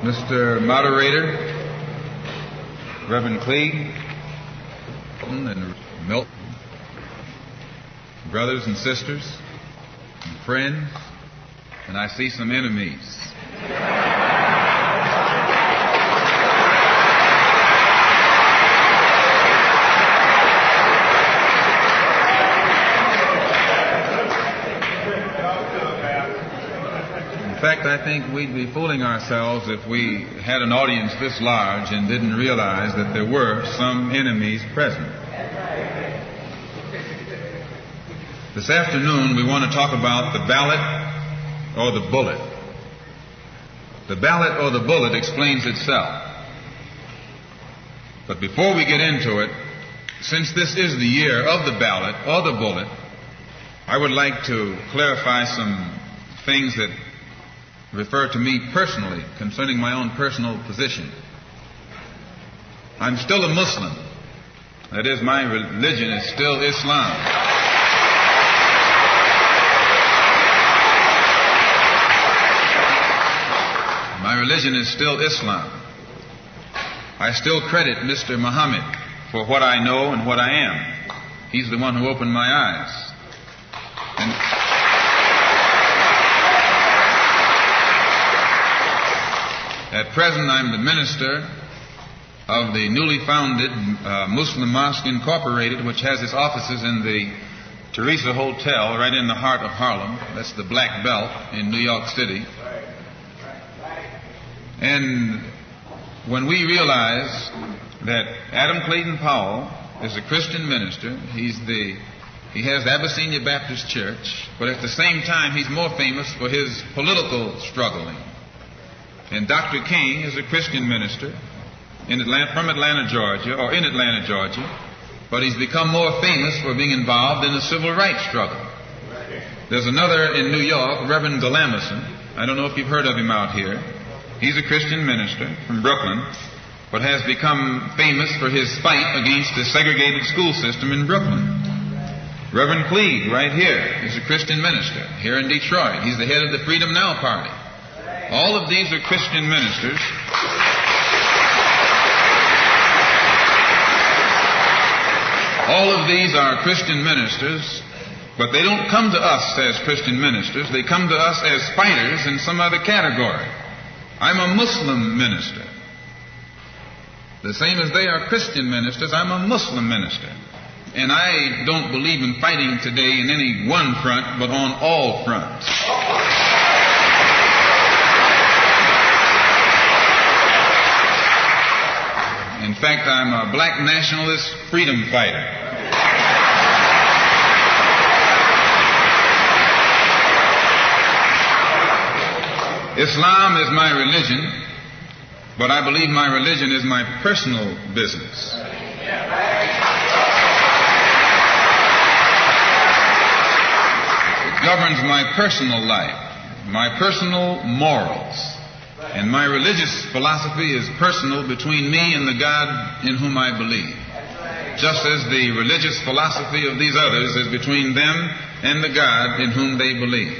Mr. Moderator, Reverend Cleage, and Milton, brothers and sisters, and friends, and I see some enemies. In fact, I think we'd be fooling ourselves if we had an audience this large and didn't realize that there were some enemies present. This afternoon, we want to talk about the ballot or the bullet. The ballot or the bullet explains itself. But before we get into it, since this is the year of the ballot or the bullet, I would like to clarify some things that refer to me personally concerning my own personal position. I'm still a Muslim. That is, my religion is still Islam. My religion is still Islam. I still credit Mr. Muhammad for what I know and what I am. He's the one who opened my eyes. And at present, I'm the minister of the newly founded Muslim Mosque Incorporated, which has its offices in the Teresa Hotel right in the heart of Harlem. That's the Black Belt in New York City. And when we realize that Adam Clayton Powell is a Christian minister, he has the Abyssinia Baptist Church, but at the same time he's more famous for his political struggling. And Dr. King is a Christian minister from Atlanta, Georgia, but he's become more famous for being involved in the civil rights struggle. There's another in New York, Reverend Galamison. I don't know if you've heard of him out here. He's a Christian minister from Brooklyn, but has become famous for his fight against the segregated school system in Brooklyn. Reverend Cleage, right here, is a Christian minister here in Detroit. He's the head of the Freedom Now Party. All of these are Christian ministers. All of these are Christian ministers, but they don't come to us as Christian ministers. They come to us as fighters in some other category. I'm a Muslim minister. The same as they are Christian ministers, I'm a Muslim minister. And I don't believe in fighting today in any one front, but on all fronts. In fact, I'm a black nationalist freedom fighter. Islam is my religion, but I believe my religion is my personal business. It governs my personal life, my personal morals. And my religious philosophy is personal between me and the God in whom I believe. Just as the religious philosophy of these others is between them and the God in whom they believe.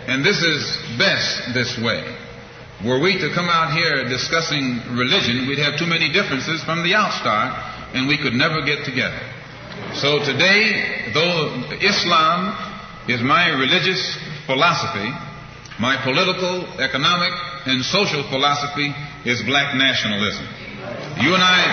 And this is best this way. Were we to come out here discussing religion, we'd have too many differences from the outstart, and we could never get together. So today, though Islam is my religious philosophy, my political, economic, and social philosophy is black nationalism. You and I...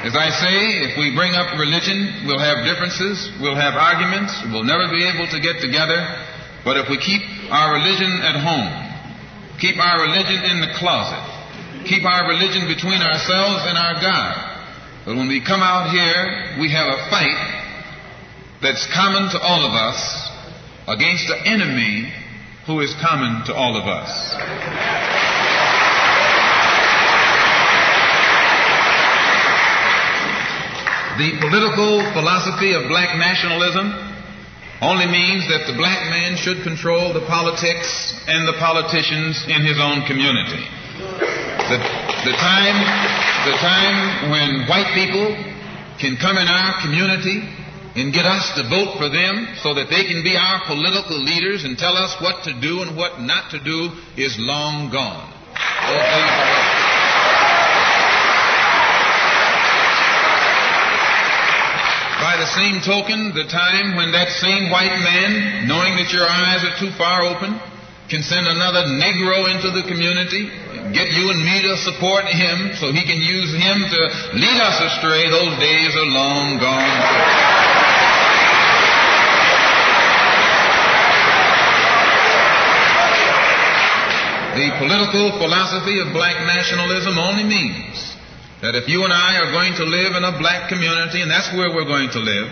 As I say, if we bring up religion, we'll have differences, we'll have arguments, we'll never be able to get together. But if we keep our religion at home, keep our religion in the closet, keep our religion between ourselves and our God, but when we come out here, we have a fight that's common to all of us against the enemy who is common to all of us. The political philosophy of black nationalism only means that the black man should control the politics and the politicians in his own community. The time when white people can come in our community and get us to vote for them so that they can be our political leaders and tell us what to do and what not to do is long gone. By the same token, the time when that same white man, knowing that your eyes are too far open, can send another Negro into the community, get you and me to support him so he can use him to lead us astray, those days are long gone. The political philosophy of black nationalism only means that if you and I are going to live in a black community, and that's where we're going to live,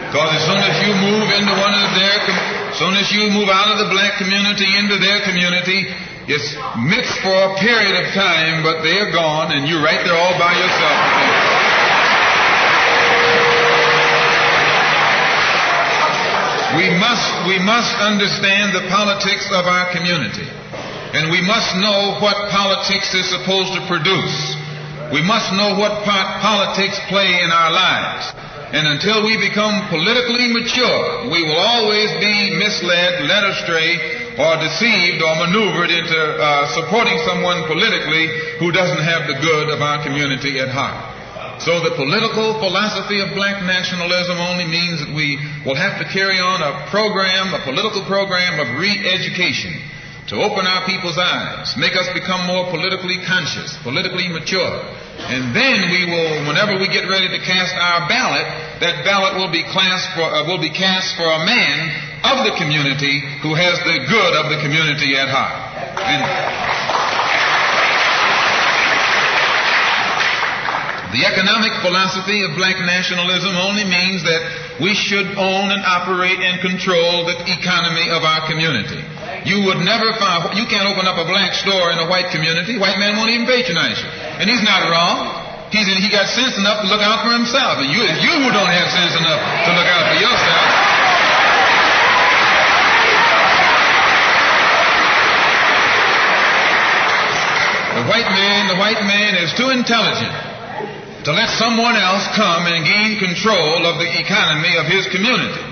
because as soon as you move into as soon as you move out of the black community into their community, it's mixed for a period of time, but they're gone, and you're right there all by yourself. We must understand the politics of our community, and we must know what politics is supposed to produce. We must know what part politics play in our lives. And until we become politically mature, we will always be misled, led astray, or deceived or maneuvered into supporting someone politically who doesn't have the good of our community at heart. So the political philosophy of black nationalism only means that we will have to carry on a political program of re-education to open our people's eyes, make us become more politically conscious, politically mature. And then we will, whenever we get ready to cast our ballot, that ballot will be cast for a man of the community who has the good of the community at heart. And the economic philosophy of black nationalism only means that we should own and operate and control the economy of our community. You would never find, you can't open up a black store in a white community. White man won't even patronize you. And he's not wrong. He got sense enough to look out for himself. And you who don't have sense enough to look out for yourself. The white man is too intelligent to let someone else come and gain control of the economy of his community.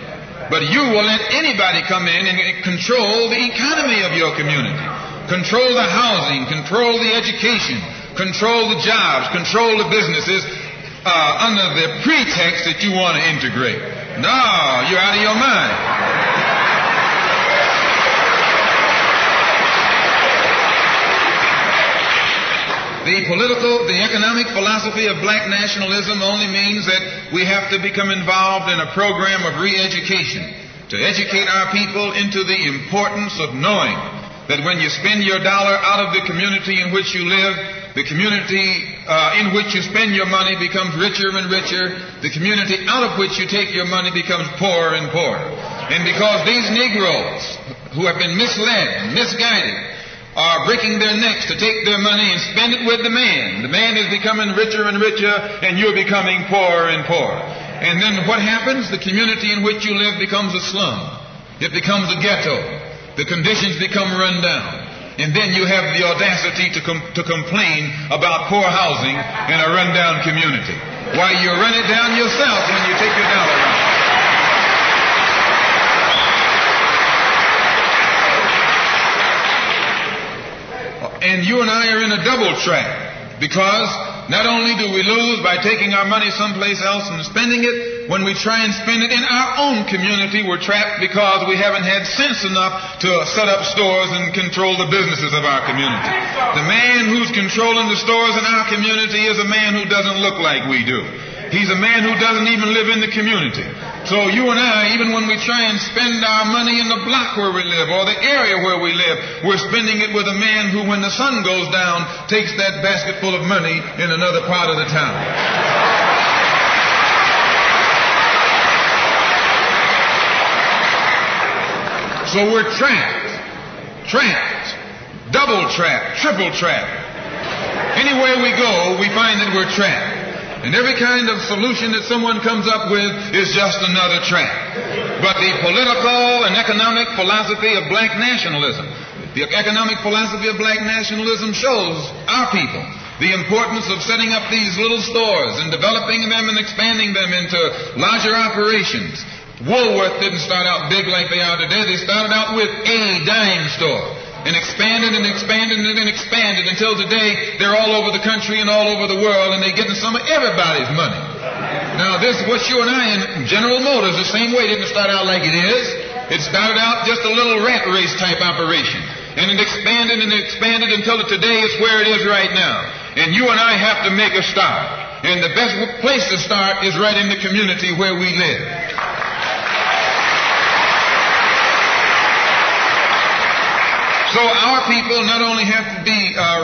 But you will let anybody come in and control the economy of your community. Control the housing, control the education, control the jobs, control the businesses under the pretext that you want to integrate. No, you're out of your mind. The economic philosophy of black nationalism only means that we have to become involved in a program of re-education to educate our people into the importance of knowing that when you spend your dollar out of the community in which you live, the community in which you spend your money becomes richer and richer. The community out of which you take your money becomes poorer and poorer. And because these Negroes who have been misled, misguided, are breaking their necks to take their money and spend it with the man. The man is becoming richer and richer, and you're becoming poorer and poorer. And then what happens? The community in which you live becomes a slum. It becomes a ghetto. The conditions become run down. And then you have the audacity to complain about poor housing in a run-down community. Why, you run it down yourself when you take your dollar out. And you and I are in a double trap, because not only do we lose by taking our money someplace else and spending it, when we try and spend it in our own community, we're trapped because we haven't had sense enough to set up stores and control the businesses of our community. The man who's controlling the stores in our community is a man who doesn't look like we do. He's a man who doesn't even live in the community. So you and I, even when we try and spend our money in the block where we live or the area where we live, we're spending it with a man who, when the sun goes down, takes that basket full of money in another part of the town. So we're trapped, double trapped, triple trapped. Anywhere we go, we find that we're trapped. And every kind of solution that someone comes up with is just another trap. But the political and economic philosophy of black nationalism, the economic philosophy of black nationalism shows our people the importance of setting up these little stores and developing them and expanding them into larger operations. Woolworth didn't start out big like they are today. They started out with a dime store and expanded and expanded and expanded until today they're all over the country and all over the world, and they're getting some of everybody's money. Now this, what you and I in General Motors, the same way, didn't start out like it is. It started out just a little rat race type operation. And it expanded and expanded until today it's where it is right now. And you and I have to make a start. And the best place to start is right in the community where we live. So our people not only have to be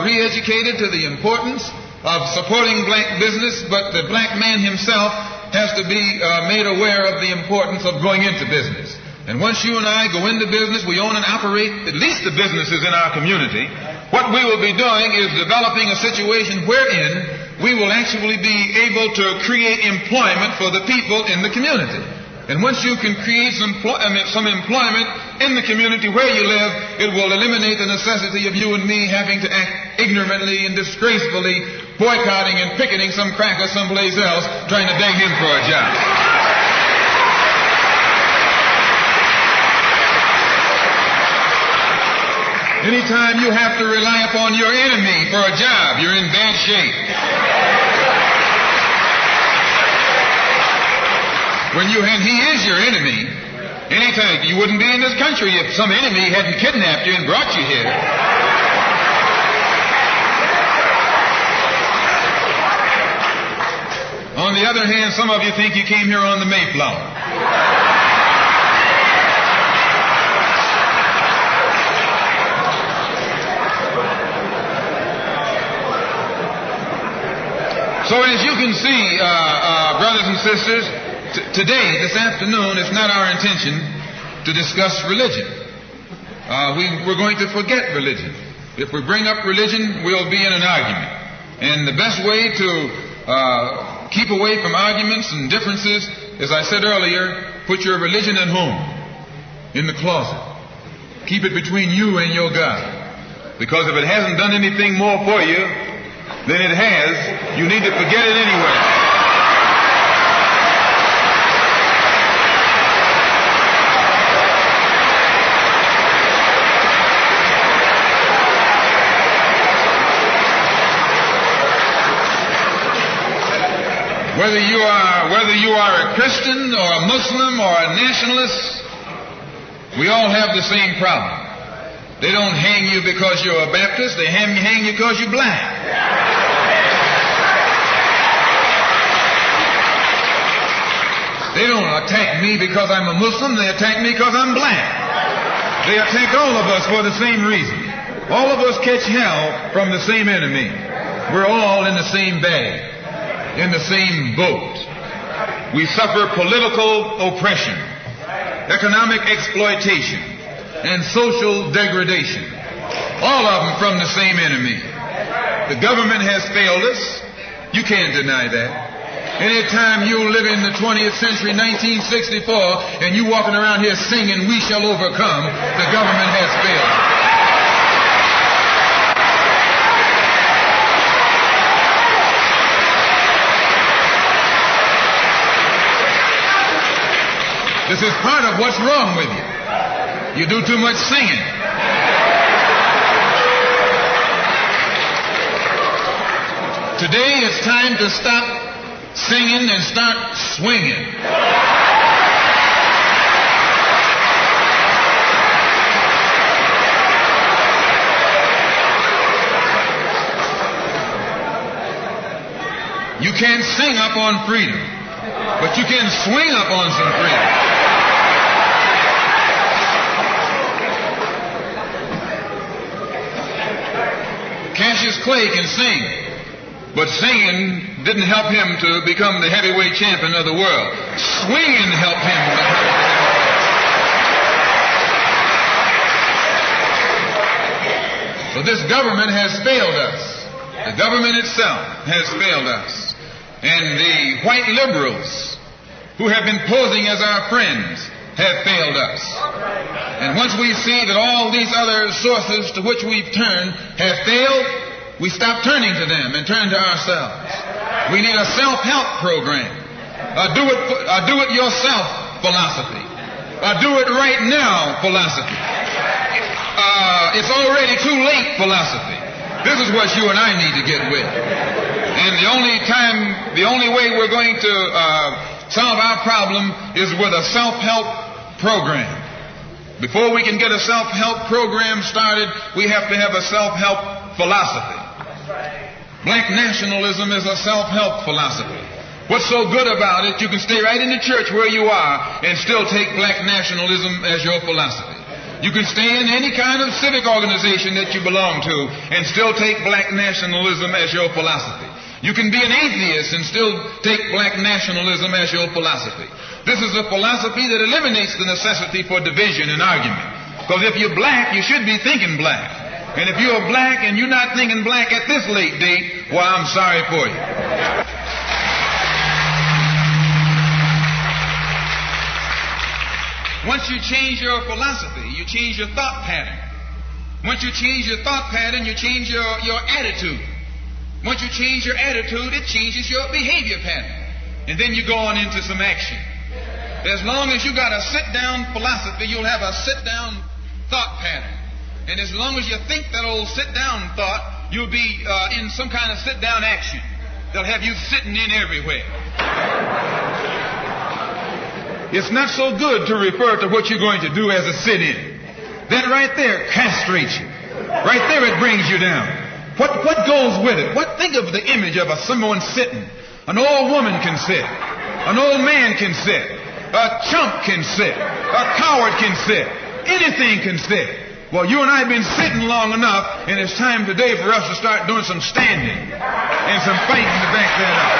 re-educated to the importance of supporting black business, but the black man himself has to be made aware of the importance of going into business. And once you and I go into business, we own and operate at least the businesses in our community. What we will be doing is developing a situation wherein we will actually be able to create employment for the people in the community. And once you can create some employment in the community where you live, it will eliminate the necessity of you and me having to act ignorantly and disgracefully, boycotting and picketing some cracker someplace else, trying to beg him for a job. Anytime you have to rely upon your enemy for a job, you're in bad shape. And he is your enemy. Anytime, you wouldn't be in this country if some enemy hadn't kidnapped you and brought you here. On the other hand, some of you think you came here on the Mayflower. So as you can see, brothers and sisters, today, this afternoon, it's not our intention to discuss religion. We're going to forget religion. If we bring up religion, we'll be in an argument. And the best way to keep away from arguments and differences, as I said earlier, put your religion at home, in the closet. Keep it between you and your God. Because if it hasn't done anything more for you than it has, you need to forget it anyway. Whether you are a Christian or a Muslim or a nationalist, we all have the same problem. They don't hang you because you're a Baptist, they hang you because you're black. They don't attack me because I'm a Muslim, they attack me because I'm black. They attack all of us for the same reason. All of us catch hell from the same enemy. We're all in the same bag, in the same boat. We suffer political oppression, economic exploitation, and social degradation. All of them from the same enemy. The government has failed us. You can't deny that. Anytime you live in the 20th century, 1964, and you walking around here singing, "We shall overcome," the government has failed. This is part of what's wrong with you. You do too much singing. Today it's time to stop singing and start swinging. You can't sing up on freedom, but you can swing up on some freedom. Cassius Clay can sing, but singing didn't help him to become the heavyweight champion of the world. Swinging helped him. So this government has failed us. The government itself has failed us. And the white liberals who have been posing as our friends have failed us. And once we see that all these other sources to which we've turned have failed, we stop turning to them and turn to ourselves. We need a self-help program. A do-it-yourself philosophy. A do-it-right-now philosophy. It's already too late philosophy. This is what you and I need to get with. And the only way we're going to solve our problem is with a self-help program. Before we can get a self-help program started, we have to have a self-help philosophy. Black nationalism is a self-help philosophy. What's so good about it, you can stay right in the church where you are and still take black nationalism as your philosophy. You can stay in any kind of civic organization that you belong to and still take black nationalism as your philosophy. You can be an atheist and still take black nationalism as your philosophy. This is a philosophy that eliminates the necessity for division and argument. Because if you're black, you should be thinking black. And if you're black and you're not thinking black at this late date, well, I'm sorry for you. Once you change your philosophy, you change your thought pattern. Once you change your thought pattern, you change your attitude. Once you change your attitude, it changes your behavior pattern. And then you go on into some action. As long as you got a sit-down philosophy, you'll have a sit-down thought pattern. And as long as you think that old sit-down thought, you'll be in some kind of sit-down action. They'll have you sitting in everywhere. It's not so good to refer to what you're going to do as a sit-in. That right there castrates you. Right there it brings you down. What goes with it? Think of the image of someone sitting. An old woman can sit. An old man can sit. A chump can sit. A coward can sit. Anything can sit. Well, you and I have been sitting long enough, and it's time today for us to start doing some standing and some fighting to back that up.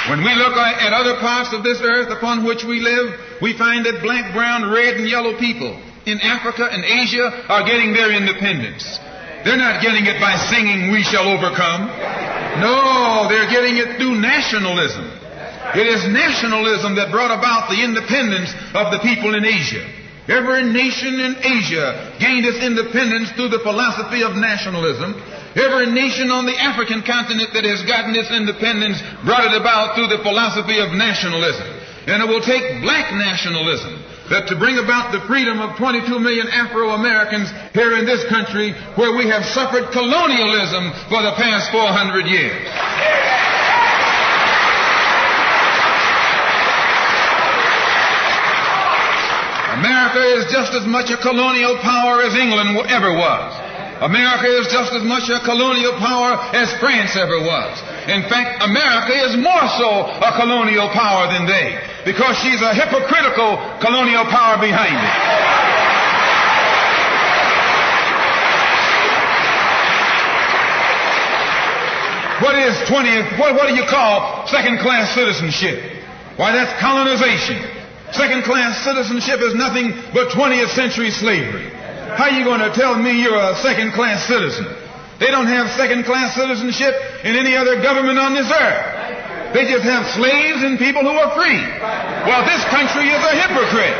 When we look at other parts of this earth upon which we live, we find that black, brown, red, and yellow people in Africa and Asia are getting their independence. They're not getting it by singing, "We shall overcome." No, they're getting it through nationalism. It is nationalism that brought about the independence of the people in Asia. Every nation in Asia gained its independence through the philosophy of nationalism. Every nation on the African continent that has gotten its independence brought it about through the philosophy of nationalism. And it will take black nationalism that to bring about the freedom of 22 million Afro-Americans here in this country where we have suffered colonialism for the past 400 years. America is just as much a colonial power as England ever was. America is just as much a colonial power as France ever was. In fact, America is more so a colonial power than they, because she's a hypocritical colonial power behind it. What do you call second-class citizenship? Why, that's colonization. Second-class citizenship is nothing but 20th century slavery. How are you going to tell me you're a second-class citizen? They don't have second-class citizenship in any other government on this earth. They just have slaves and people who are free. Well, this country is a hypocrite.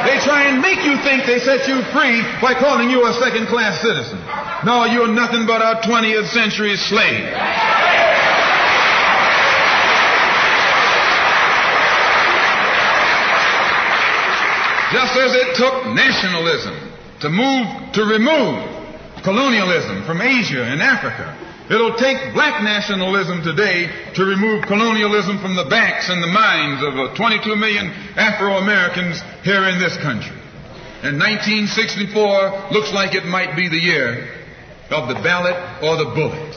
They try and make you think they set you free by calling you a second-class citizen. No, you're nothing but a 20th century slave. Just as it took nationalism to remove colonialism from Asia and Africa, it'll take black nationalism today to remove colonialism from the backs and the minds of 22 million Afro-Americans here in this country. And 1964 looks like it might be the year of the ballot or the bullet.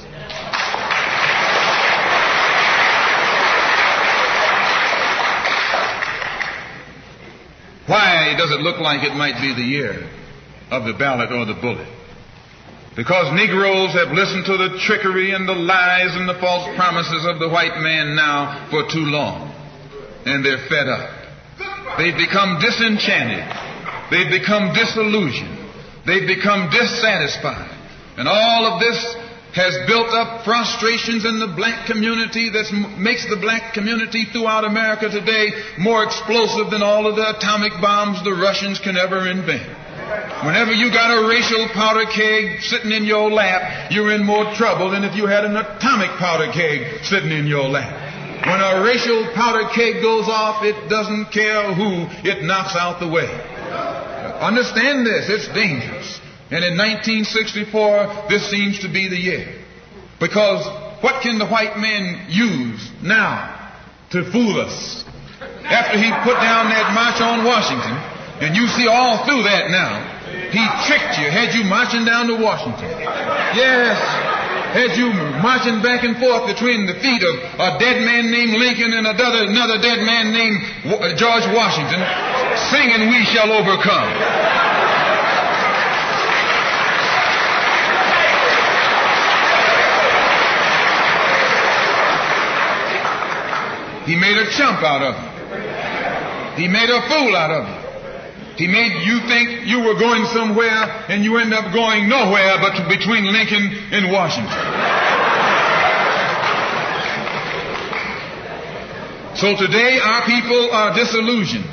Why does it look like it might be the year of the ballot or the bullet? Because Negroes have listened to the trickery and the lies and the false promises of the white man now for too long. And they're fed up. They've become disenchanted. They've become disillusioned. They've become dissatisfied. And all of this has built up frustrations in the black community that makes the black community throughout America today more explosive than all of the atomic bombs the Russians can ever invent. Whenever you got a racial powder keg sitting in your lap, you're in more trouble than if you had an atomic powder keg sitting in your lap. When a racial powder keg goes off, it doesn't care who it knocks out the way. Understand this, it's dangerous. And in 1964, this seems to be the year. Because what can the white man use now to fool us? After he put down that march on Washington, and you see all through that now, he tricked you, had you marching down to Washington. Yes, had you marching back and forth between the feet of a dead man named Lincoln and another dead man named George Washington, singing "We Shall Overcome." He made a chump out of you. He made a fool out of you. He made you think you were going somewhere, and you end up going nowhere but between Lincoln and Washington. So today our people are disillusioned.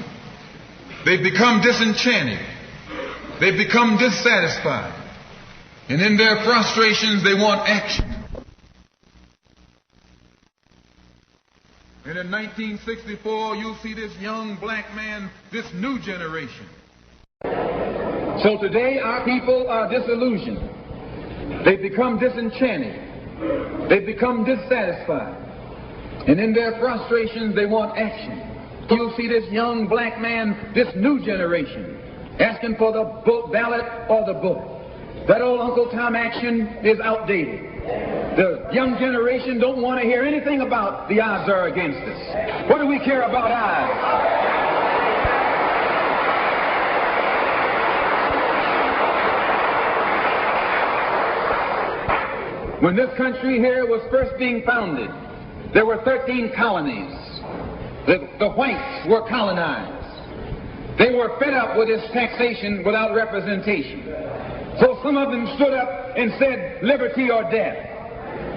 They've become disenchanted. They've become dissatisfied. And in their frustrations they want action. And in 1964, you'll see this young black man, this new generation. So today, our people are disillusioned. They've become disenchanted. They've become dissatisfied. And in their frustrations, they want action. You'll see this young black man, this new generation, asking for the ballot or the vote. That old Uncle Tom action is outdated. The young generation don't want to hear anything about the odds are against us. What do we care about odds? When this country here was first being founded, there were 13 colonies. The whites were colonized. They were fed up with this taxation without representation. So some of them stood up and said, liberty or death.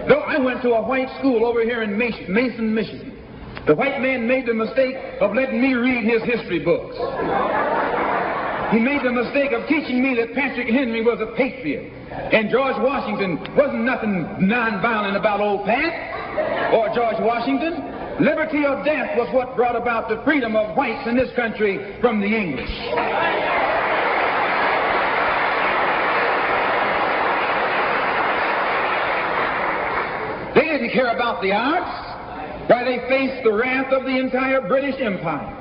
Though I went to a white school over here in Mason, Michigan, the white man made the mistake of letting me read his history books. He made the mistake of teaching me that Patrick Henry was a patriot and George Washington wasn't nothing nonviolent about old Pat or George Washington. Liberty or death was what brought about the freedom of whites in this country from the English. They didn't care about the arts. Why, they faced the wrath of the entire British Empire.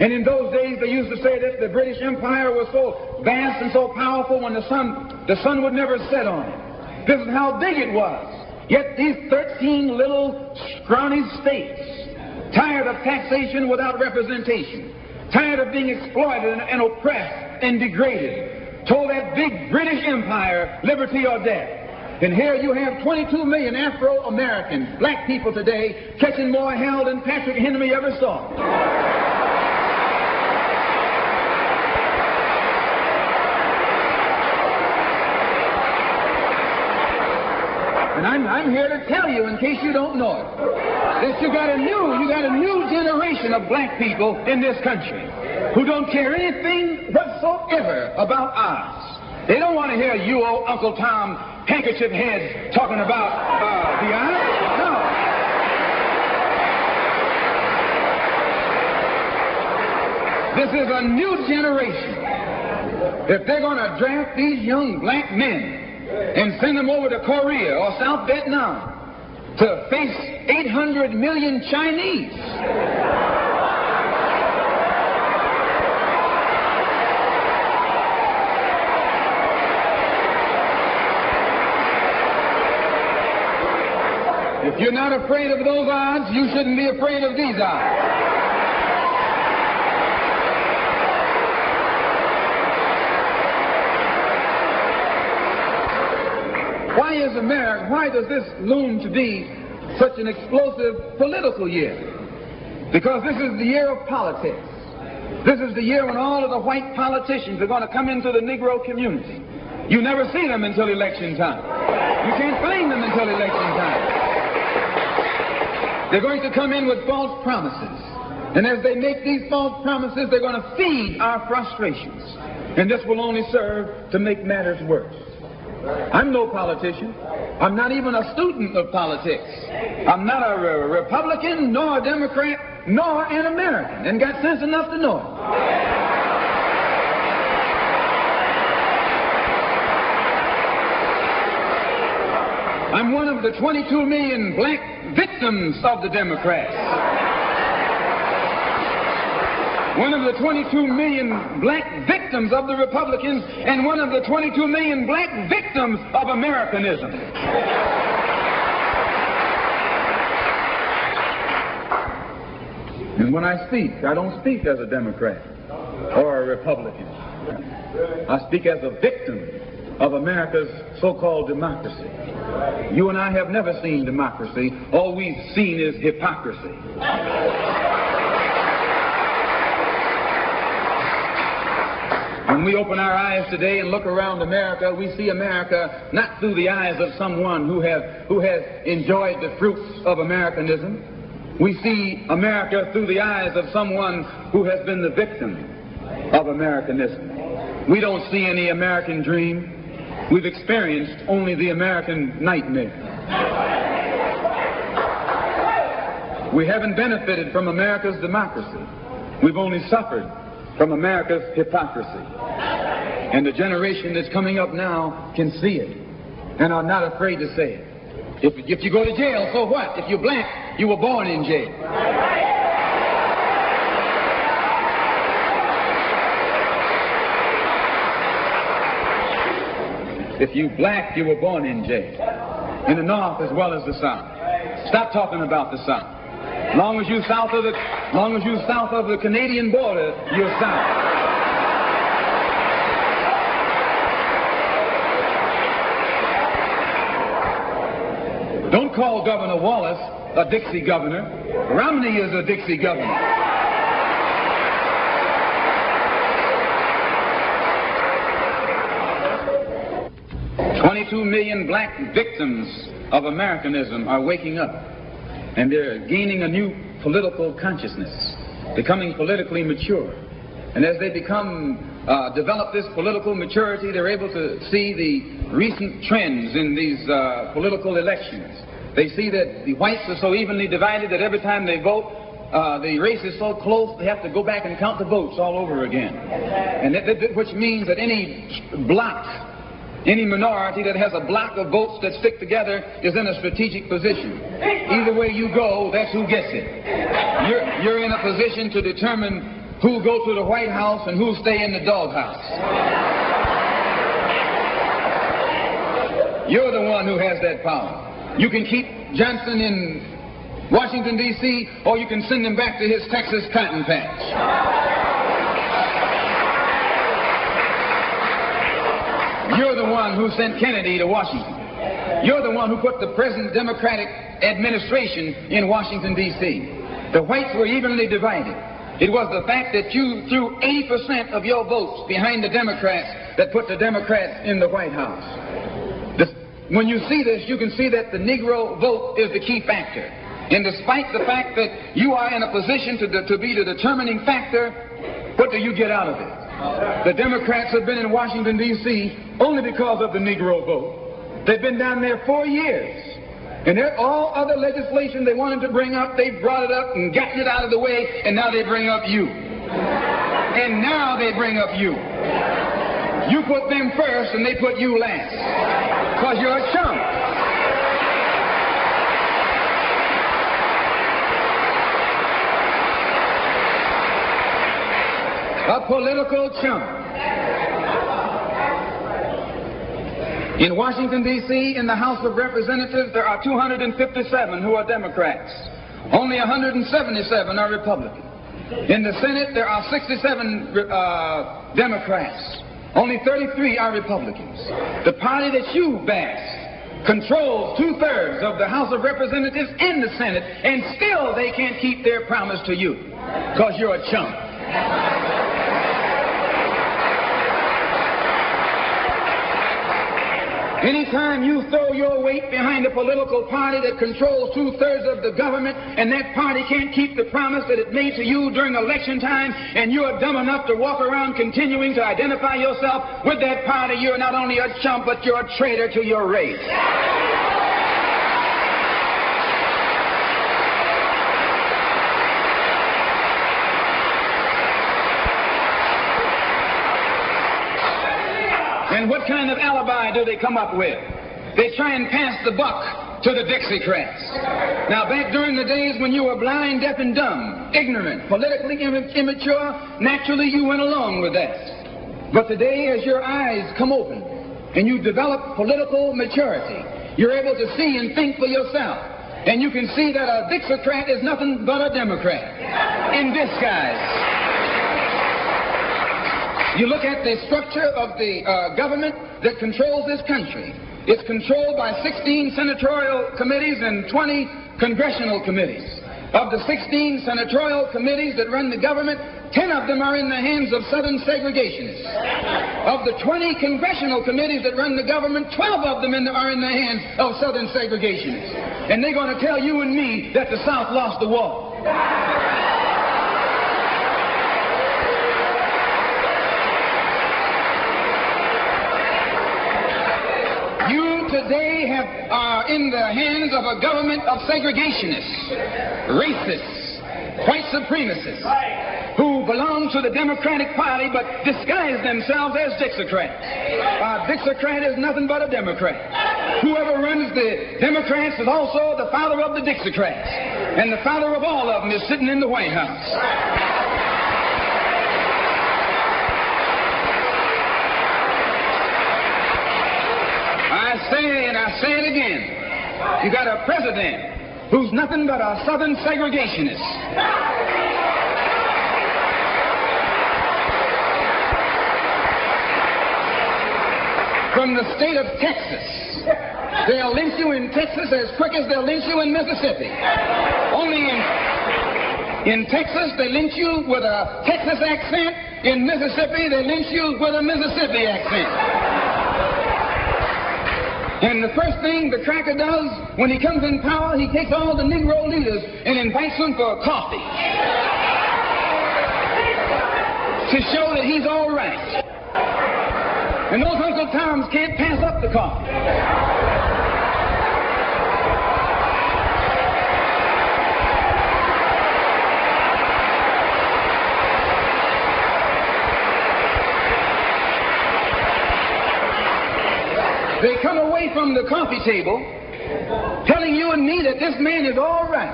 And in those days, they used to say that the British Empire was so vast and so powerful when the sun would never set on it. This is how big it was. Yet these 13 little scrawny states, tired of taxation without representation, tired of being exploited and oppressed and degraded, told that big British Empire, liberty or death. And here you have 22 million Afro-Americans, black people today, catching more hell than Patrick Henry ever saw. And I'm here to tell you, in case you don't know it, that you got a new generation of black people in this country who don't care anything whatsoever about odds. They don't want to hear you old Uncle Tom handkerchief heads talking about the odds. No. This is a new generation. If they're going to draft these young black men and send them over to Korea or South Vietnam to face 800 million Chinese. If you're not afraid of those odds, you shouldn't be afraid of these odds. Why does this loom to be such an explosive political year? Because this is the year of politics. This is the year when all of the white politicians are going to come into the Negro community. You never see them until election time. You can't find them until election time. They're going to come in with false promises. And as they make these false promises, they're going to feed our frustrations. And this will only serve to make matters worse. I'm no politician. I'm not even a student of politics. I'm not a Republican, nor a Democrat, nor an American, and got sense enough to know it. I'm one of the 22 million black victims of the Democrats. One of the 22 million black victims of the Republicans, and one of the 22 million black victims of Americanism. And when I speak, I don't speak as a Democrat or a Republican. I speak as a victim of America's so-called democracy. You and I have never seen democracy. All we've seen is hypocrisy. When we open our eyes today and look around America, we see America not through the eyes of someone who has enjoyed the fruits of Americanism. We see America through the eyes of someone who has been the victim of Americanism. We don't see any American dream. We've experienced only the American nightmare. We haven't benefited from America's democracy. We've only suffered from America's hypocrisy. And the generation that's coming up now can see it and are not afraid to say it. If you go to jail, so what? If you're black, you were born in jail. If you black, you were born in jail. In the North as well as the South. Stop talking about the South. Long as you're south of the Canadian border, you're South. Don't call Governor Wallace a Dixie governor. Romney is a Dixie governor. 22 million black victims of Americanism are waking up, and they're gaining a new political consciousness, becoming politically mature. And as they develop this political maturity, they're able to see the recent trends in these political elections. They see that the whites are so evenly divided that every time they vote, the race is so close they have to go back and count the votes all over again. And which means that any block, any minority that has a block of votes that stick together is in a strategic position. Either way you go, that's who gets it. You're in a position to determine who go to the White House and who stay in the doghouse. You're the one who has that power. You can keep Johnson in Washington, D.C., or you can send him back to his Texas cotton patch. You're the one who sent Kennedy to Washington. You're the one who put the present Democratic administration in Washington, D.C. The whites were evenly divided. It was the fact that you threw 80% of your votes behind the Democrats that put the Democrats in the White House. When you see this, you can see that the Negro vote is the key factor. And despite the fact that you are in a position to be the determining factor, what do you get out of it? The Democrats have been in Washington, D.C. only because of the Negro vote. They've been down there 4 years. And all other legislation they wanted to bring up, they brought it up and gotten it out of the way, and now they bring up you. And now they bring up you. You put them first and they put you last. Because you're a chump. A political chump. In Washington, D.C., in the House of Representatives, there are 257 who are Democrats. Only 177 are Republicans. In the Senate, there are 67 Democrats. Only 33 are Republicans. The party that you bash controls 2/3 of the House of Representatives and the Senate, and still they can't keep their promise to you because you're a chump. Anytime you throw your weight behind a political party that controls 2/3 of the government, and that party can't keep the promise that it made to you during election time, and you're dumb enough to walk around continuing to identify yourself with that party, you're not only a chump, but you're a traitor to your race. And what kind of alibi do they come up with? They try and pass the buck to the Dixiecrats. Now, back during the days when you were blind, deaf, and dumb, ignorant, politically immature, naturally you went along with that. But today, as your eyes come open and you develop political maturity, you're able to see and think for yourself. And you can see that a Dixiecrat is nothing but a Democrat in disguise. You look at the structure of the government that controls this country. It's controlled by 16 senatorial committees and 20 congressional committees. Of the 16 senatorial committees that run the government, 10 of them are in the hands of Southern segregationists. Of the 20 congressional committees that run the government, 12 of them are in the hands of Southern segregationists. And they're going to tell you and me that the South lost the war. Today are in the hands of a government of segregationists, racists, white supremacists, who belong to the Democratic Party but disguise themselves as Dixiecrats. A Dixiecrat is nothing but a Democrat. Whoever runs the Democrats is also the father of the Dixiecrats, and the father of all of them is sitting in the White House. I say it again. You got a president who's nothing but a Southern segregationist. From the state of Texas. They'll lynch you in Texas as quick as they'll lynch you in Mississippi. Only in Texas, they lynch you with a Texas accent. In Mississippi, they lynch you with a Mississippi accent. And the first thing the cracker does when he comes in power, he takes all the Negro leaders and invites them for coffee to show that he's all right. And those Uncle Toms can't pass up the coffee. They come away from the coffee table telling you and me that this man is all right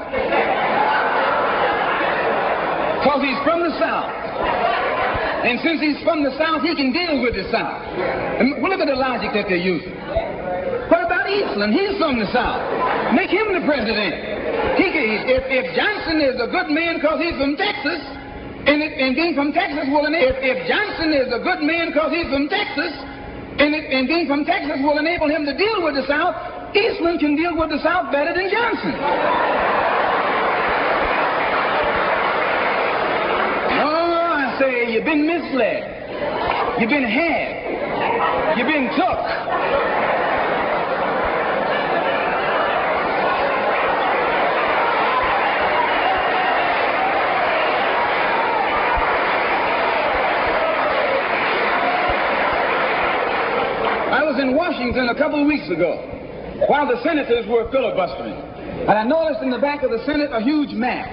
because he's from the South. And since he's from the South, he can deal with the South. And look at the logic that they're using. What about Eastland? He's from the South. Make him the president. If Johnson is a good man because he's from Texas, and being from Texas will enable... If Johnson is a good man because he's from Texas, and being from Texas will enable him to deal with the South, Eastland can deal with the South better than Johnson. Oh, I say, you've been misled. You've been had. You've been took. I was in Washington a couple of weeks ago while the senators were filibustering. And I noticed in the back of the Senate a huge map.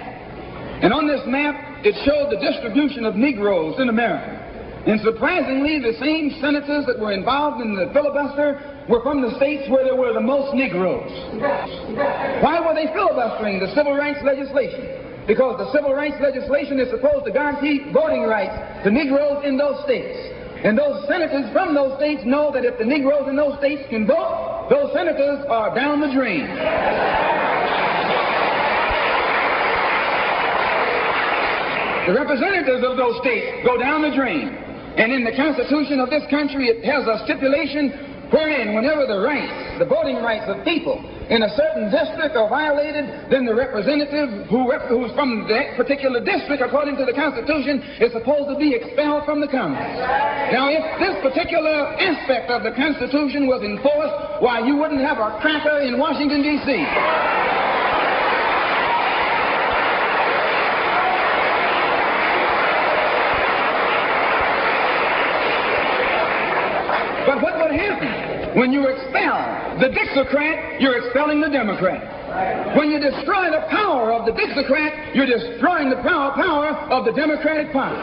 And on this map, it showed the distribution of Negroes in America. And surprisingly, the same senators that were involved in the filibuster were from the states where there were the most Negroes. Why were they filibustering the civil rights legislation? Because the civil rights legislation is supposed to guarantee voting rights to Negroes in those states. And those senators from those states know that if the Negroes in those states can vote, those senators are down the drain. The representatives of those states go down the drain. And in the Constitution of this country, it has a stipulation wherein whenever the rights, the voting rights of people in a certain district are violated, then the representative who's from that particular district, according to the Constitution, is supposed to be expelled from the Congress. Now, if this particular aspect of the Constitution was enforced, why, you wouldn't have a cracker in Washington, D.C. But what would happen? When you expel the Dixiecrat, you're expelling the Democrat. When you destroy the power of the Dixiecrat, you're destroying the power of the Democratic Party.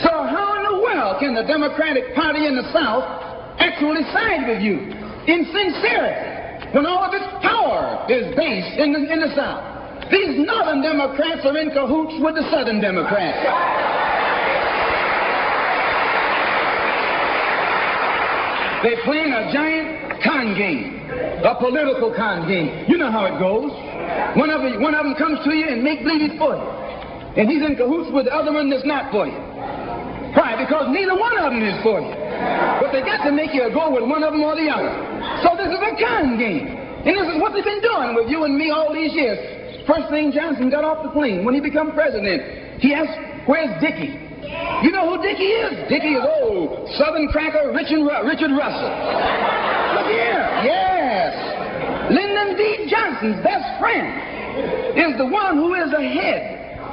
So how in the world can the Democratic Party in the South actually side with you in sincerity when all of its power is based in the South? These Northern Democrats are in cahoots with the Southern Democrats. They're playing a giant con game, a political con game. You know how it goes. One of them comes to you and make believe he's for you. And he's in cahoots with the other one that's not for you. Why? Because neither one of them is for you. But they got to make you go with one of them or the other. So this is a con game. And this is what they've been doing with you and me all these years. First thing Johnson got off the plane, when he became president, he asked, "Where's Dickie?" You know who Dickie is? Dickie is old Southern cracker Richard Russell. Look here. Yes. Lyndon B. Johnson's best friend is the one who is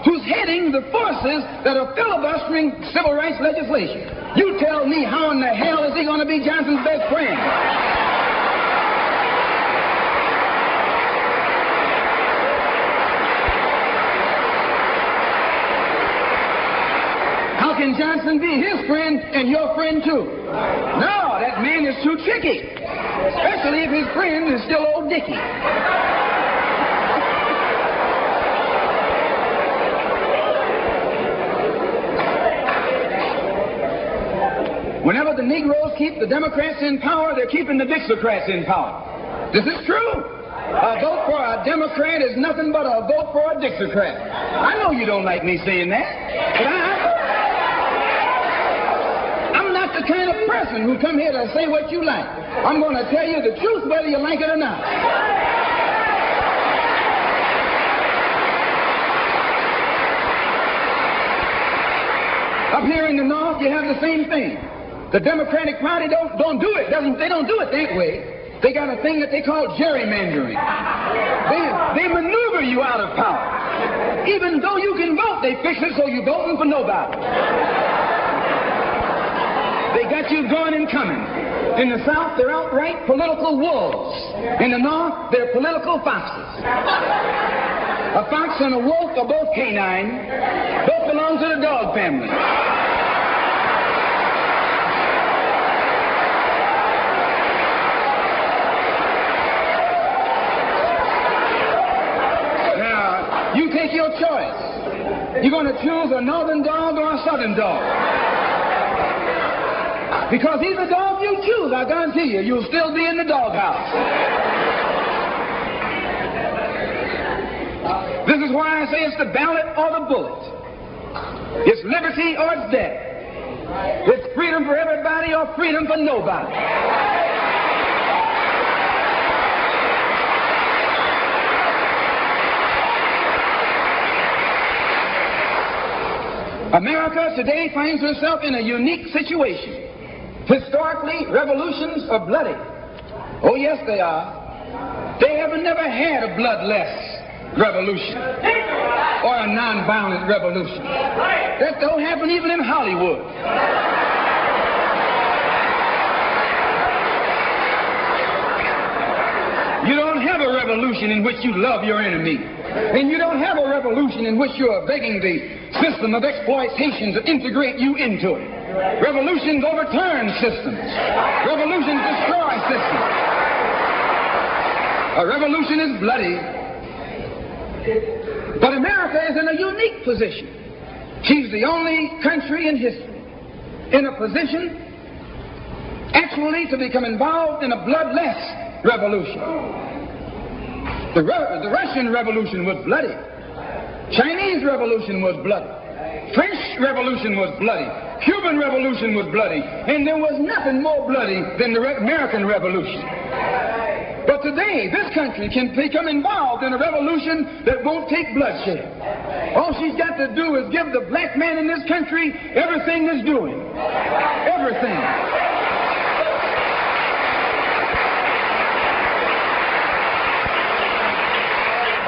who's heading the forces that are filibustering civil rights legislation. You tell me, how in the hell is he going to be Johnson's best friend? How can Johnson be his friend and your friend too? No, that man is too tricky. Especially if his friend is still old Dickie. Whenever the Negroes keep the Democrats in power, they're keeping the Dixiecrats in power. This is true. A vote for a Democrat is nothing but a vote for a Dixiecrat. I know you don't like me saying that, but I'm not the kind of person who come here to say what you like. I'm going to tell you the truth whether you like it or not. Up here in the North, you have the same thing. The Democratic Party don't do it. They don't do it that way. They got a thing that they call gerrymandering. They maneuver you out of power. Even though you can vote, they fix it so you're voting for nobody. They got you going and coming. In the South, they're outright political wolves. In the North, they're political foxes. A fox and a wolf are both canine. Both belong to the dog family. Now, you take your choice. You're going to choose a northern dog or a southern dog. Because either dog you choose, I guarantee you'll still be in the doghouse. This is why I say it's the ballot or the bullet. It's liberty or it's death. It's freedom for everybody or freedom for nobody. America today finds herself in a unique situation. Historically, revolutions are bloody. Oh, yes, they are. They haven't never had a bloodless revolution or a nonviolent revolution. That don't happen even in Hollywood. You don't have a revolution in which you love your enemy. And you don't have a revolution in which you are begging the system of exploitation to integrate you into it. Revolutions overturn systems. Revolutions destroy systems. A revolution is bloody. But America is in a unique position. She's the only country in history in a position actually to become involved in a bloodless revolution. The Russian Revolution was bloody. Chinese Revolution was bloody. French Revolution was bloody. Cuban Revolution was bloody. And there was nothing more bloody than the American Revolution. But today, this country can become involved in a revolution that won't take bloodshed. All she's got to do is give the black man in this country everything that's doing. Everything.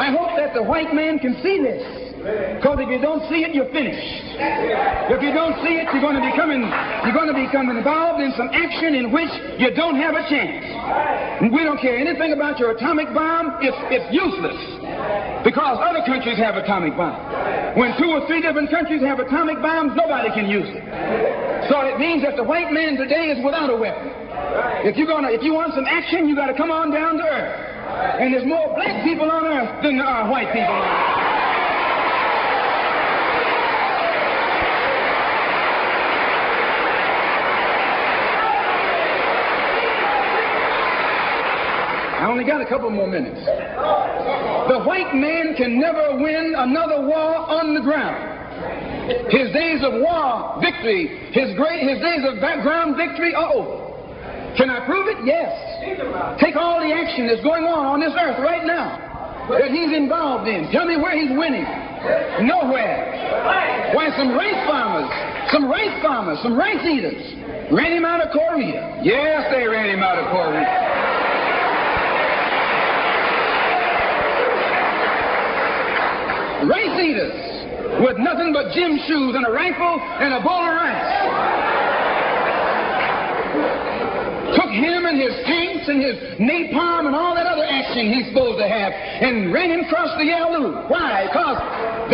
I hope that the white man can see this. Because if you don't see it, you're finished. If you don't see it, you're going to become involved in some action in which you don't have a chance. And we don't care anything about your atomic bomb. It's useless. Because other countries have atomic bombs. When 2 or 3 different countries have atomic bombs, nobody can use it. So it means that the white man today is without a weapon. If you want some action, you got to come on down to earth. And there's more black people on earth than there are white people on earth. I only got a couple more minutes. The white man can never win another war on the ground. His days of war victory, his days of ground victory are over. Can I prove it? Yes. Take all the action that's going on this earth right now that he's involved in. Tell me where he's winning. Nowhere. Why, some rice farmers, some rice eaters ran him out of Korea. Yes, they ran him out of Korea. Rice eaters with nothing but gym shoes and a rifle and a bowl of rice. Took him and his tanks and his napalm and all that other action he's supposed to have and ran him across the Yalu. Why? Because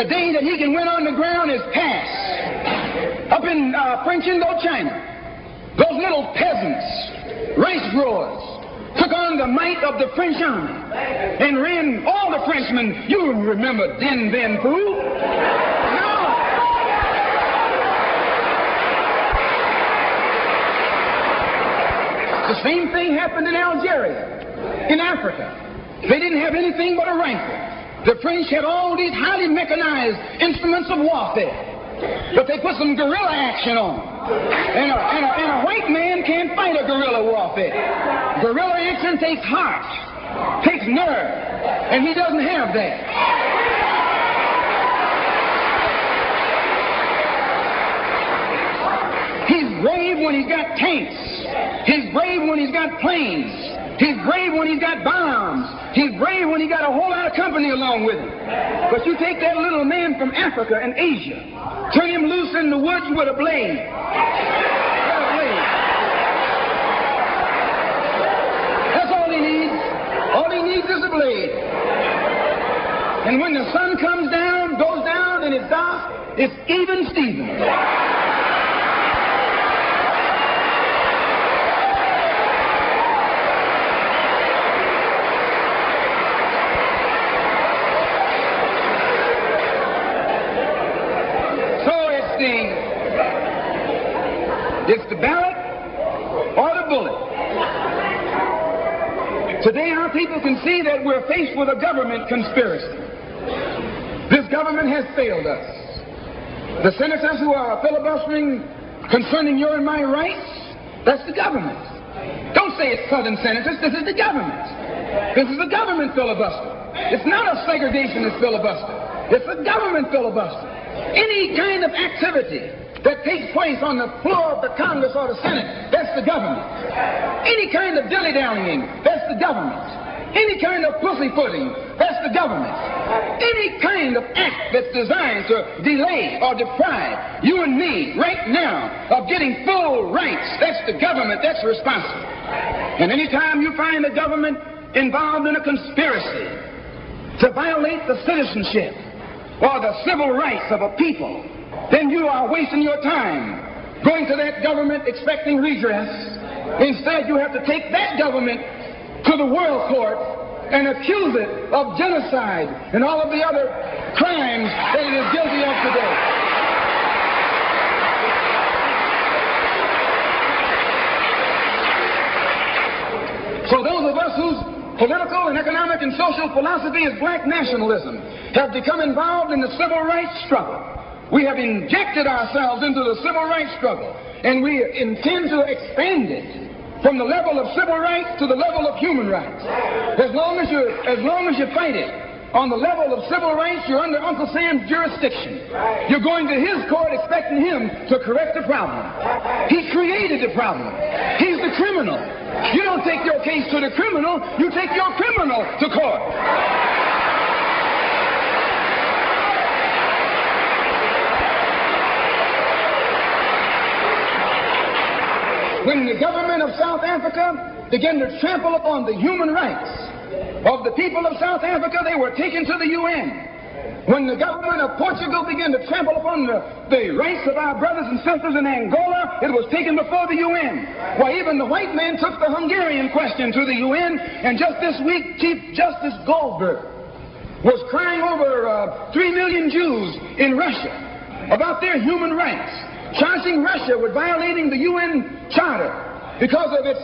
the day that he can win on the ground is past. Up in French Indochina, those little peasants, rice growers, took on the might of the French army and ran all the Frenchmen. You remember Dien Bien Phu? No. The same thing happened in Algeria, in Africa. They didn't have anything but a rifle. The French had all these highly mechanized instruments of warfare. But they put some guerrilla action on. And a white man can't fight a guerrilla warfare. Guerrilla action takes heart, takes nerve, and he doesn't have that. He's brave when he's got tanks. He's brave when he's got planes. He's brave when he's got bombs. He's brave when he got a whole lot of company along with him. But you take that little man from Africa and Asia, turn him loose in the woods with a blade. That's all he needs. All he needs is a blade. And when the sun comes down, goes down, and it's dark, it's even Steven. It's the ballot or the bullet. Today our people can see that we're faced with a government conspiracy. This government has failed us. The senators who are filibustering concerning your and my rights, that's the government. Don't say it's Southern senators, this is the government. This is the government filibuster. It's not a segregationist filibuster. It's a government filibuster. Any kind of activity that takes place on the floor of the Congress or the Senate, that's the government. Any kind of dilly-dallying, that's the government. Any kind of pussyfooting, that's the government. Any kind of act that's designed to delay or deprive you and me right now of getting full rights, that's the government that's responsible. And anytime you find the government involved in a conspiracy to violate the citizenship or the civil rights of a people, then you are wasting your time going to that government expecting redress. Instead, you have to take that government to the world court and accuse it of genocide and all of the other crimes that it is guilty of today. So those of us whose political and economic and social philosophy is black nationalism have become involved in the civil rights struggle. We have injected ourselves into the civil rights struggle, and we intend to expand it from the level of civil rights to the level of human rights. As long as you fight it on the level of civil rights, you're under Uncle Sam's jurisdiction. You're going to his court expecting him to correct the problem. He created the problem. He's the criminal. You don't take your case to the criminal, you take your criminal to court. When the government of South Africa began to trample upon the human rights of the people of South Africa, they were taken to the UN. When the government of Portugal began to trample upon the rights of our brothers and sisters in Angola, it was taken before the UN. Why, even the white man took the Hungarian question to the UN, and just this week, Chief Justice Goldberg was crying over 3 million Jews in Russia about their human rights, charging Russia with violating the UN Charter because of its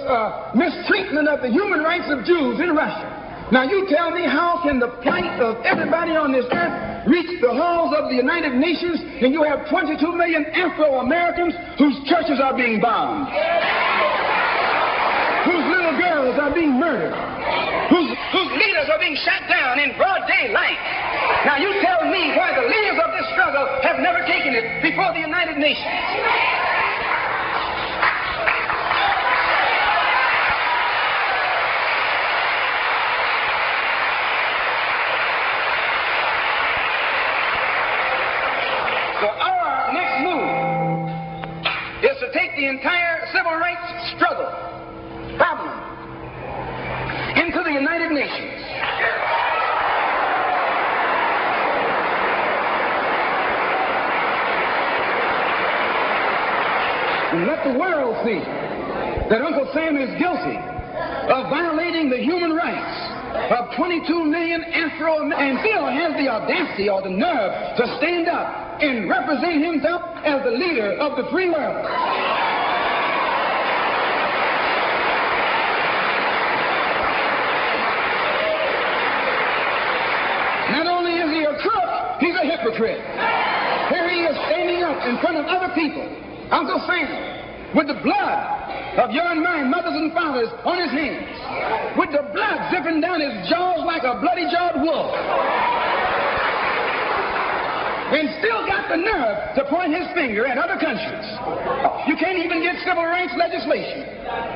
mistreatment of the human rights of Jews in Russia. Now you tell me, how can the plight of everybody on this earth reach the halls of the United Nations and you have 22 million Afro-Americans whose churches are being bombed, whose little girls are being murdered, whose leaders are being shot down in broad daylight? Now you tell me why the leaders of this struggle have never taken it before the United Nations. So our next move is to take the entire civil rights struggle problem into the United Nations. And let the world see that Uncle Sam is guilty of violating the human rights of 22 million Afro-Americans, and still has the audacity or the nerve to stand up and represent himself as the leader of the free world. Not only is he a crook, he's a hypocrite. Here he is standing up in front of other people, Uncle Sam, with the blood of your and my mothers and fathers on his hands, with the blood dripping down his jaws like a bloody-jawed wolf, and still got the nerve to point his finger at other countries. You can't even get civil rights legislation.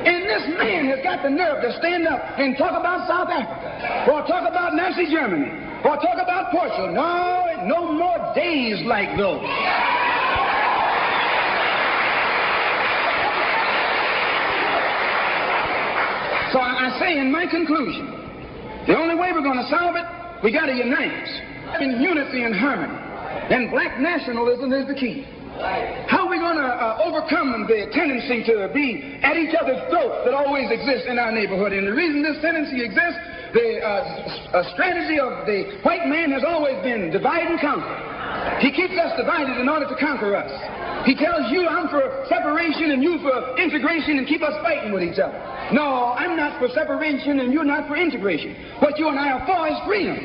And this man has got the nerve to stand up and talk about South Africa, or talk about Nazi Germany, or talk about Portugal. No more days like those. So I say in my conclusion, the only way we're going to solve it, we got to unite in unity and harmony. And black nationalism is the key. How are we going to overcome the tendency to be at each other's throats that always exists in our neighborhood? And the reason this tendency exists, the strategy of the white man has always been divide and conquer. He keeps us divided in order to conquer us. He tells you, I'm for separation and you for integration, and keep us fighting with each other. No, I'm not for separation and you're not for integration. What you and I are for is freedom.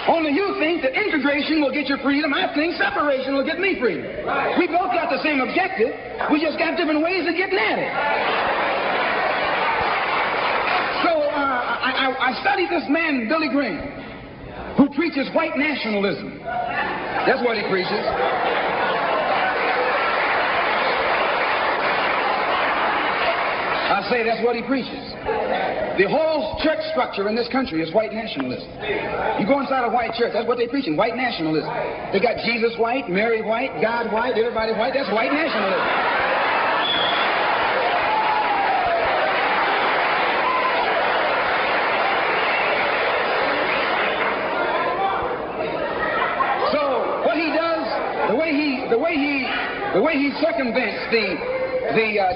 Only you think that integration will get you freedom. I think separation will get me freedom. We both got the same objective. We just got different ways of getting at it. So I studied this man, Billy Graham, who preaches white nationalism. That's what he preaches. I say that's what he preaches. The whole church structure in this country is white nationalism. You go inside a white church, that's what they're preaching, white nationalism. They got Jesus white, Mary white, God white, everybody white. That's white nationalism. So what he does, the way he circumvents the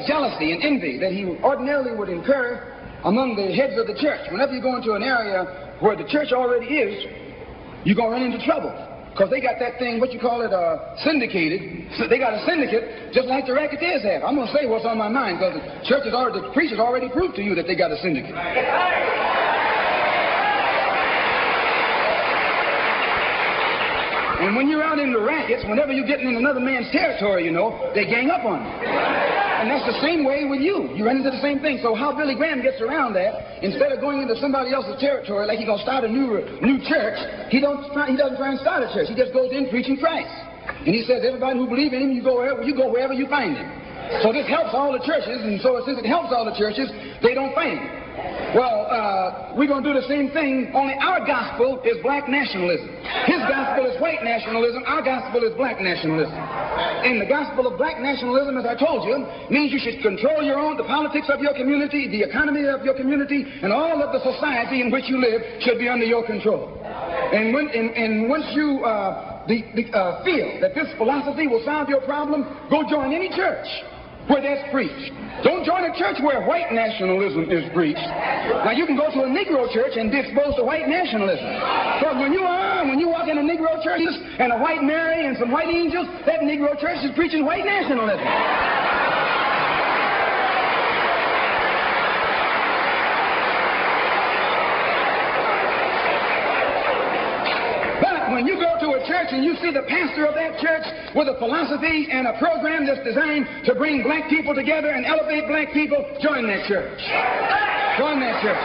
jealousy and envy that he ordinarily would incur among the heads of the church. Whenever you go into an area where the church already is, you're going to run into trouble. Because they got that thing, what you call it, syndicated. They got a syndicate just like the racketeers have. I'm going to say what's on my mind because the preachers already proved to you that they got a syndicate. And when you're out in the rackets, whenever you're getting in another man's territory, you know, they gang up on you. And that's the same way with you. You run into the same thing. So how Billy Graham gets around that, instead of going into somebody else's territory like he's going to start a new church, he doesn't try and start a church. He just goes in preaching Christ. And he says, everybody who believes in him, you go wherever you find him. So this helps all the churches, and so since it helps all the churches, they don't fight him. Well, we're going to do the same thing, only our gospel is black nationalism. His gospel is white nationalism, our gospel is black nationalism. And the gospel of black nationalism, as I told you, means you should control the politics of your community, the economy of your community, and all of the society in which you live should be under your control. And once you feel that this philosophy will solve your problem, go join any church where that's preached. Don't join a church where white nationalism is preached. Now you can go to a Negro church and be exposed to white nationalism. But when you walk in a Negro church and a white Mary and some white angels, that Negro church is preaching white nationalism. When you go to a church and you see the pastor of that church with a philosophy and a program that's designed to bring black people together and elevate black people, join that church. Join that church.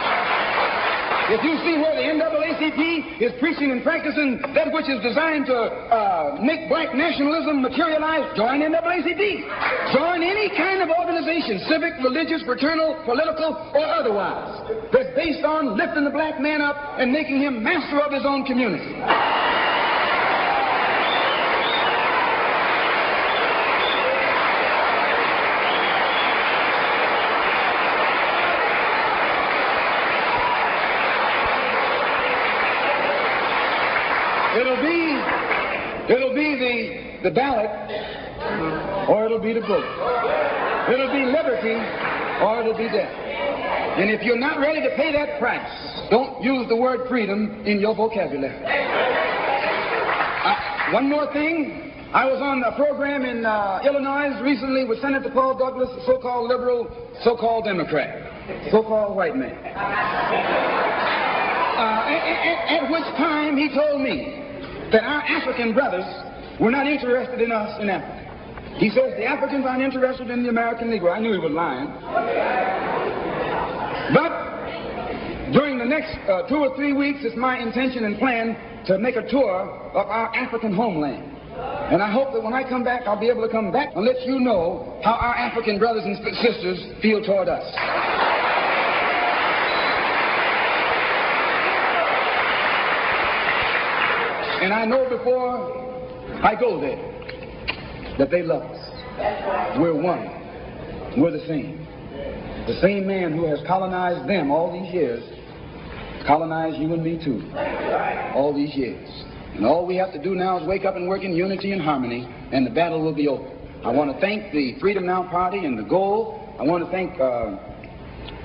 If you see where the NAACP is preaching and practicing that which is designed to make black nationalism materialize, join NAACP. Join any kind of organization, civic, religious, fraternal, political, or otherwise, that's based on lifting the black man up and making him master of his own community. It'll be the ballot, or it'll be the vote. It'll be liberty, or it'll be death. And if you're not ready to pay that price, don't use the word freedom in your vocabulary. One more thing. I was on a program in Illinois recently with Senator Paul Douglas, a so-called liberal, so-called Democrat, so-called white man. At which time he told me that our African brothers were not interested in us in Africa. He says the Africans aren't interested in the American Negro. I knew he was lying. But during the next 2 or 3 weeks, it's my intention and plan to make a tour of our African homeland. And I hope that when I come back, I'll be able to come back and let you know how our African brothers and sisters feel toward us. And I know before I go there that they love us. We're one. We're the same. The same man who has colonized them all these years colonized you and me too. All these years. And all we have to do now is wake up and work in unity and harmony, and the battle will be over. I want to thank the Freedom Now Party and the Goal. I want to thank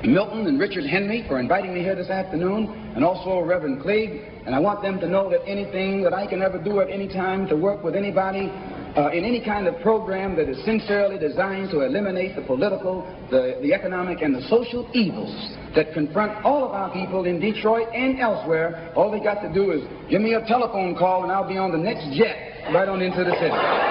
Milton and Richard Henry for inviting me here this afternoon, and also Reverend Clegg. And I want them to know that anything that I can ever do at any time to work with anybody in any kind of program that is sincerely designed to eliminate the political, the economic, and the social evils that confront all of our people in Detroit and elsewhere, all they got to do is give me a telephone call and I'll be on the next jet right on into the city.